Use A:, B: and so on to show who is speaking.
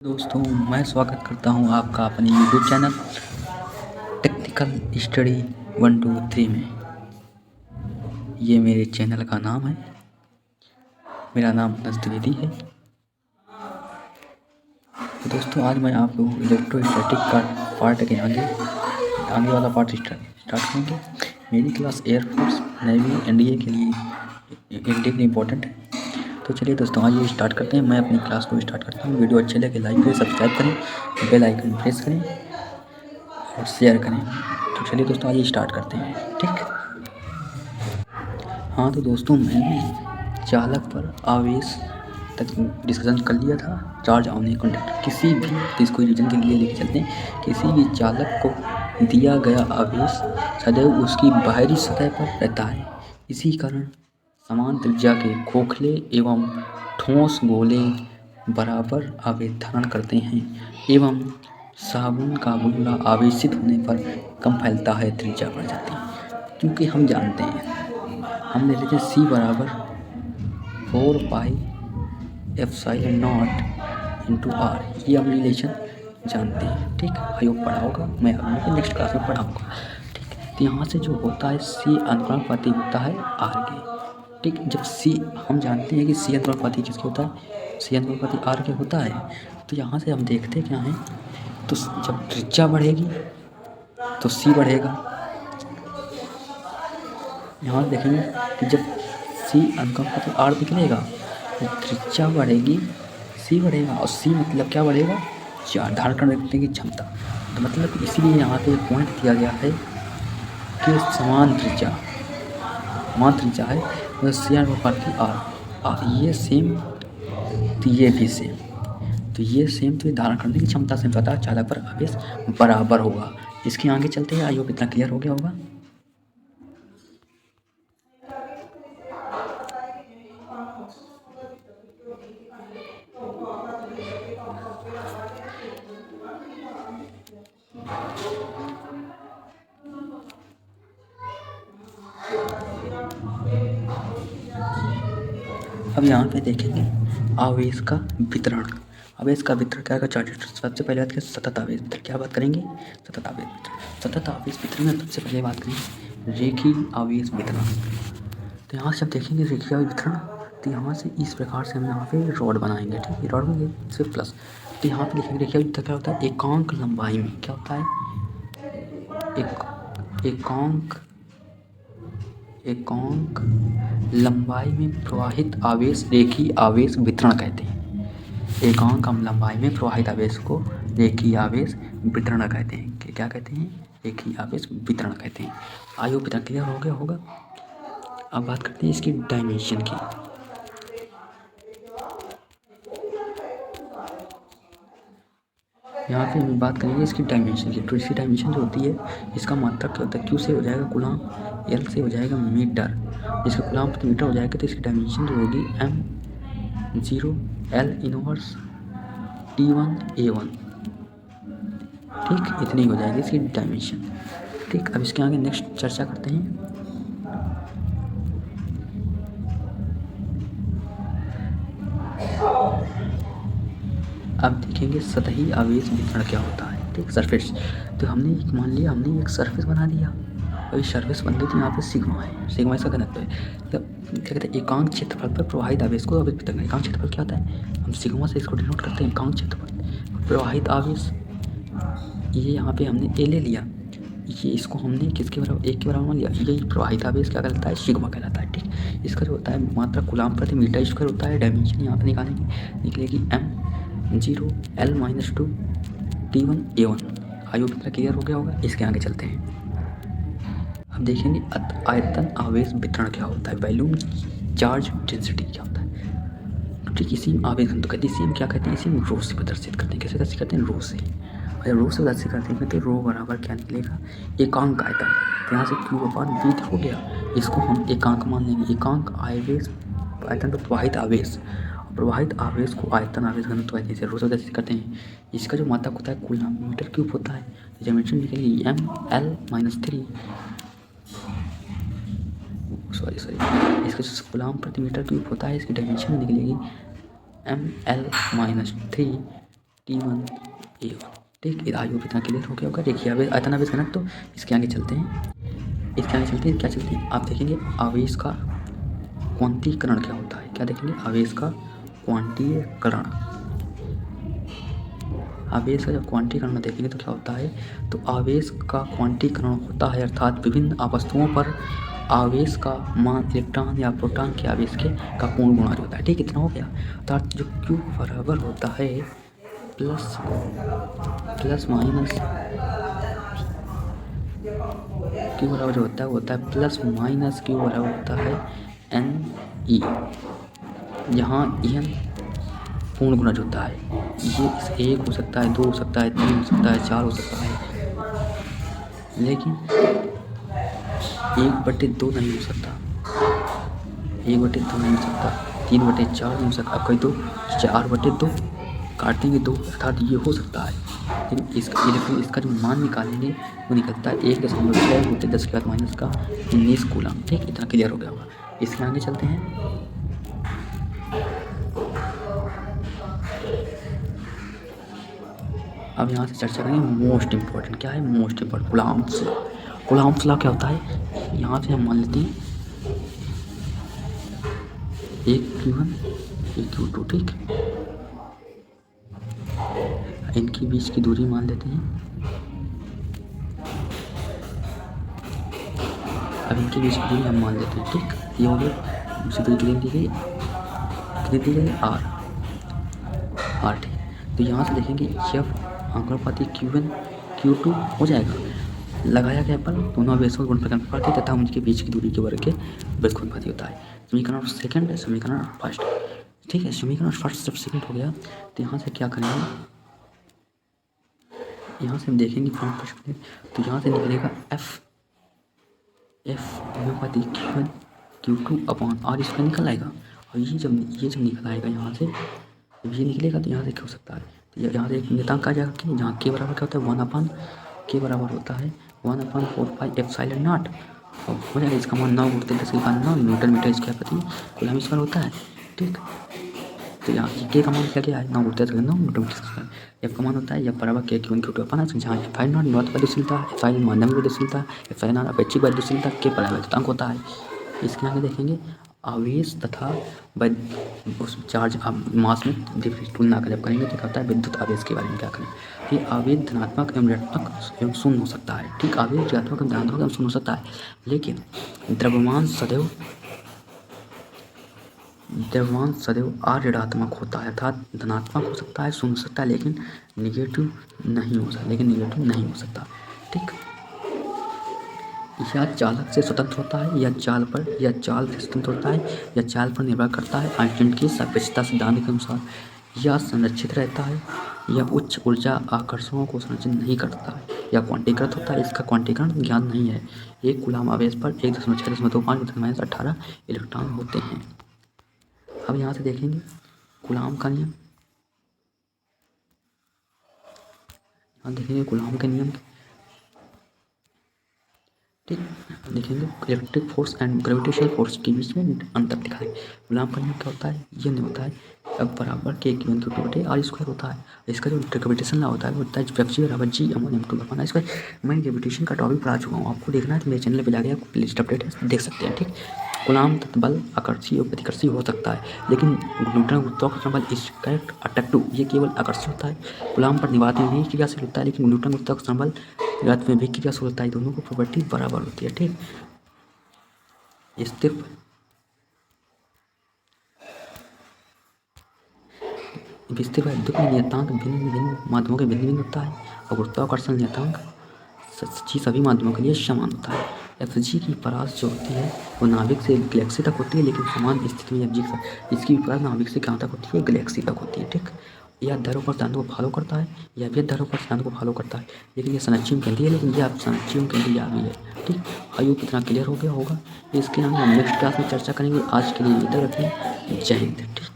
A: दोस्तों, मैं स्वागत करता हूं आपका अपने यूट्यूब चैनल टेक्निकल स्टडी 123 में। ये मेरे चैनल का नाम है। मेरा नाम अनस द्विवेदी है। तो दोस्तों, आज मैं आपको इलेक्ट्रोस्टैटिक का पार्ट के आगे वाला पार्ट स्टार्ट करेंगे। मेरी क्लास एयरफोर्स, नेवी, एनडीए के लिए इंडियन इम्पोर्टेंट है। तो चलिए दोस्तों, आज ये स्टार्ट करते हैं। मैं अपनी क्लास को स्टार्ट करता हूँ। वीडियो अच्छे लगे लाइक करें, सब्सक्राइब करें, बेल आइकन प्रेस करें और शेयर करें। तो चलिए दोस्तों, आज ये स्टार्ट करते हैं। ठीक। हाँ तो दोस्तों, मैंने चालक पर आवेश तक डिस्कशन कर लिया था। चार्ज ऑन ए कंडक्टर, किसी भी इसको रीजन के लिए लेके चलते हैं। किसी भी चालक को दिया गया आवेश सदैव उसकी बाहरी सतह पर रहता है। इसी कारण समान त्रिज्या के खोखले एवं ठोस गोले बराबर आवेश धारण करते हैं एवं साबुन का बुलबुला आवेशित होने पर कम फैलता है, त्रिज्या बढ़ जाती है। क्योंकि हम जानते हैं, हमने लिखे C बराबर 4 pi epsilon not into R। ये हम रिलेशन जानते हैं। ठीक, आयोग पढ़ा होगा, मैं अभी नेक्स्ट क्लास में पढ़ाऊँगा। ठीक, तो यहाँ से जो होता है C अनुपाती होता है R के। ठीक, जब C, हम जानते हैं कि C अनुपाती किसके होता है, C अनुपाती R के होता है। तो यहाँ से हम देखते क्या है, तो जब त्रिज्या बढ़ेगी तो C बढ़ेगा। यहाँ देखेंगे कि जब C अनुपाती R निकलेगा तो त्रिज्या बढ़ेगी, C बढ़ेगा। और C मतलब क्या बढ़ेगा, चार्ज धारण रखने की क्षमता। तो मतलब इसीलिए यहाँ पे पॉइंट दिया गया है कि समान त्रिज्या है, तो C अनुपाती R। ये सेम तो ये भी सेम, तो ये सेम, तो ये धारण करने की क्षमता से पता चालक पर आवेश बराबर होगा। इसके आगे चलते हैं। आई होप इतना क्लियर हो गया होगा। अब यहाँ पे देखेंगे आवेश का वितरण। आवेश का वितरण क्या होगा, चार्ज। सबसे पहले बात करें सतत आवेश वितरण। क्या बात करेंगे, सतत आवेश वितरण। सतत आवेश वितरण में सबसे पहले बात करेंगे रेखीय आवेश वितरण। तो यहाँ से हम देखेंगे रेखीय आवेश वितरण। तो यहाँ से इस प्रकार से हम यहाँ पे रॉड बनाएंगे। ठीक है, रॉड में से प्लस। तो यहाँ पे देखेंगे रेखीय वितरण क्या होता है, एकांक लंबाई में क्या होता है, एकांक लंबाई में प्रवाहित आवेश रेखीय आवेश वितरण कहते हैं। एकांक लंबाई में प्रवाहित आवेश को रेखीय आवेश वितरण कहते हैं। क्या कहते हैं, रेखीय आवेश वितरण कहते हैं। आई होप इतना क्लियर हो गया होगा। अब बात करते हैं इसकी डायमेंशन की। यहाँ पे हम बात करेंगे इसकी डायमेंशन की। तो इसकी डायमेंशन जो होती है, इसका मात्रक क्या होता है, Q से हो जाएगा कूलाम, L से हो जाएगा मीटर। इसका कूलाम प्रति मीटर हो जाएगा। तो इसकी डायमेंशन जो होगी M0 L inverse T1 A1। ठीक, इतनी हो जाएगी इसकी डायमेंशन। ठीक, अब इसके आगे नेक्स्ट चर्चा करते हैं। अब देखेंगे सतही आवेश वितरण क्या होता है। ठीक, सरफेस। तो हमने एक मान लिया, हमने एक सरफेस बना दिया और ये सरफेस बन गई। तो यहाँ पे सिग्मा है, सिग्मा इसका घनत्व है। क्या कहते हैं, एकांक क्षेत्रफल पर प्रवाहित आवेश को आवेश वितरण। एकांक क्षेत्रफल क्या होता है, हम सिग्मा से इसको डिनोट करते हैं। एकांक क्षेत्रफल प्रवाहित आवेश, ये यहाँ पे हमने ए ले लिया, ये इसको हमने किसके बराबर, एक के बराबर मान लिया। यही प्रवाहित आवेश क्या कहलाता है, सिग्मा कहलाता है। ठीक, इसका जो होता है मात्रा कूलाम प्रति मीटर स्क्वायर होता है। डायमेंशन यहाँ पे निकलेगी M0 L-2 T1 A1। आयु कितना क्लियर हो गया होगा। इसके आगे चलते हैं। अब देखेंगे आयतन आवेश वितरण क्या होता है, वॉल्यूम चार्ज डेंसिटी क्या होता है। ठीक, इसी आवेश घनत्व कहते हैं। इसी हम क्या कहते हैं, इसी हम रो से प्रदर्शित करते हैं। कैसे प्रदर्शित करते हैं, रो से। और जब रो से प्रदर्शित करते हैं तो रो बराबर क्या निकलेगा, एकांक आयतन। तो यहाँ से Q/V हो गया, इसको हम एकांक मान लेंगे। एकांक आवेश आयतन पर प्रवाहित आवेश, प्रवाहित आवेश को आयतन आवेश घनत्व जैसे रो से प्रदर्शित करते हैं। इसका जो मात्रक होता है कूलाम मीटर क्यूब होता है। डायमेंशन निकलेगी ML-3 इसका जो कूलाम प्रति मीटर क्यूब होता है, इसकी डायमेंशन निकलेगी ML-3 T1 A1। ठीक, ये आई होप इतना क्लियर हो गया होगा। देखिए अब आयतन आवेश घनत्व, तो इसके आगे चलते हैं। क्या चलते हैं आप देखेंगे आवेश का क्वांटीकरण क्या होता है। क्या देखेंगे आवेश का क्वांटीकरण। आवेश का जब क्वांटीकरण में देखेंगे तो क्या होता है, तो आवेश का क्वांटीकरण होता है अर्थात विभिन्न अवस्थाओं पर आवेश का मान इलेक्ट्रॉन या प्रोटॉन के आवेश के का पूर्ण गुणा होता है। ठीक, इतना हो गया। अर्थात जो Q बराबर होता है प्लस माइनस Q बराबर जो होता है प्लस माइनस Q बराबर होता है NE, जहाँ N पूर्ण गुणज होता है। ये 1 हो सकता है, 2 हो सकता है, 3 हो सकता है, 4 हो सकता है, लेकिन 1/2 नहीं हो सकता, 1/2 नहीं हो सकता, 3/4 नहीं हो सकता। अब कहीं तो 4/2 काट देंगे 2, अर्थात ये हो सकता है। लेकिन इसका जो मान निकालेंगे वो निकलता है 1.6 होते 10 के बाद माइनस का 19 कूलम। ठीक, इतना क्लियर हो गया होगा। इसके आगे चलते हैं। अब यहाँ से चर्चा करेंगे मोस्ट इम्पोर्टेंट। क्या है most important? Coulomb's law. Coulomb's law क्या होता है, यहाँ से हम मान लेते हैं एक Q1 एक Q2। ठीक, इनके बीच की दूरी मान लेते हैं। अब इनके बीच की दूरी हम मान लेते हैं। ठीक, ये हो गया। दूसरी दूरी कितनी दी गई R। ठीक, तो यहाँ से देखेंगे जब आंकड़ोपाती Q1 Q2 हो जाएगा, लगाया गया पर दोनों आवेशों के गुणनफल के अनुपात तथा उनके बीच की दूरी के वर्ग के बीच गुणनफल होता है। समीकरण सेकंड, समीकरण फर्स्ट। ठीक है, समीकरण फर्स्ट जब सेकंड हो गया तो यहाँ से क्या करेंगे, यहाँ से हम देखेंगे फॉर्म फर्स्ट, तो यहाँ से निकलेगा F अनुपाती Q1 Q2 upon R इसका निकल आएगा। और ये जब निकल आएगा यहाँ से, जब ये निकलेगा तो यहाँ से क्या हो सकता है, तो यहाँ से एक नियतांक आ जाएगा कि जहाँ K बराबर क्या होता है 1/K बराबर होता है 1/4πε0। और हो जाएगा इसका मान 9 × 10⁹ न्यूटन मीटर स्क्वायर प्रति कूलम स्क्वायर होता है। ठीक, तो यहाँ K का मान क्या है 9 × 10⁹ न्यूटन मीटर स्क्वायर। F का मान होता है F बराबर K Q1 Q2 upon R, जहाँ F0 नॉट गतिशीलता, F माध्यम की गतिशीलता, F अपेक्षिक गतिशीलता, K परावर्तनांक होता है। इसके आगे देखेंगे आवेश तथा उस चार्ज मास में तुलना जब करेंगे तो क्या होता है विद्युत आवेश के बारे में क्या करें। ये आवेश धनात्मक एवं ऋणात्मक एवं शून्य हो सकता है। ठीक, आवेश ऋणात्मक एवं धनात्मक एवं शून्य हो सकता है, लेकिन द्रव्यमान सदैव R ऋणात्मक होता है, अर्थात धनात्मक हो सकता है, शून्य हो सकता है, लेकिन निगेटिव नहीं हो सकता। ठीक, या चालक से स्वतंत्र होता है, या चाल से स्वतंत्र होता है, या चाल पर निर्भर करता है आइंस्टीन की सापेक्षता सिद्धांत के अनुसार, या संरक्षित रहता है, या उच्च ऊर्जा आकर्षणों को संरक्षित नहीं करता है, या क्वांटीकृत होता है। इसका क्वांटीकरण ज्ञान नहीं है। एक कूलम आवेश पर 1.625 × 10⁻18 इलेक्ट्रॉन होते हैं। अब यहाँ से देखेंगे कूलम का नियम, यहाँ देखेंगे कूलम के नियम। ठीक, देखेंगे electric force and gravitational force के बीच में अंतर दिखाएंगे। कूलम का नियम क्या होता है, ये नहीं होता है अब बराबर K Q1 Q2 R square होता है। इसका जो ग्रेविटेशन लॉ होता है वो होता है F बराबर G/m2 स्क्वायर। मैं ग्रेविटेशन का टॉपिक पढ़ा चुका हूँ, आपको देखना है तो मेरे चैनल पे जाके आप लिस्ट अपडेट है देख सकते हैं। ठीक, कूलम बल आकर्षीय और प्रतिकर्षीय हो सकता है, लेकिन न्यूटन गुरुत्वाकर्षण बल इज करेक्ट अट्रैक्टिव, ये केवल आकर्षण होता है। कूलम पर निवात में भी क्रियाशील होता है, लेकिन न्यूटन गुरुत्वाकर्षण बल निवात में भी क्रियाशील होता है। दोनों को प्रॉपर्टी बराबर होती है। ठीक, स्थिर विद्युत में नियतांक भिन्न माध्यमों के भिन्न होता है, और गुरुत्वाकर्षण नियतांक सभी माध्यमों के लिए समान होता है। Fg की परास जो होती है वो नाभिक से गैलेक्सी तक होती है, लेकिन समान स्थिति में इसकी परास नाभिक से कहाँ तक होती है, गैलेक्सी तक होती है। ठीक, यह ध्रुव सिद्धांत को फॉलो करता है, यह भी ध्रुव सिद्धांत को फॉलो करता है, लेकिन ये संरक्षण केंद्रीय है, लेकिन यह संरक्षण केंद्रीय भी है। ठीक, आयु कितना क्लियर हो गया होगा। इसके हम नेक्स्ट क्लास में चर्चा करेंगे। आज के लिए इधर रखें। जय हिंद। ठीक।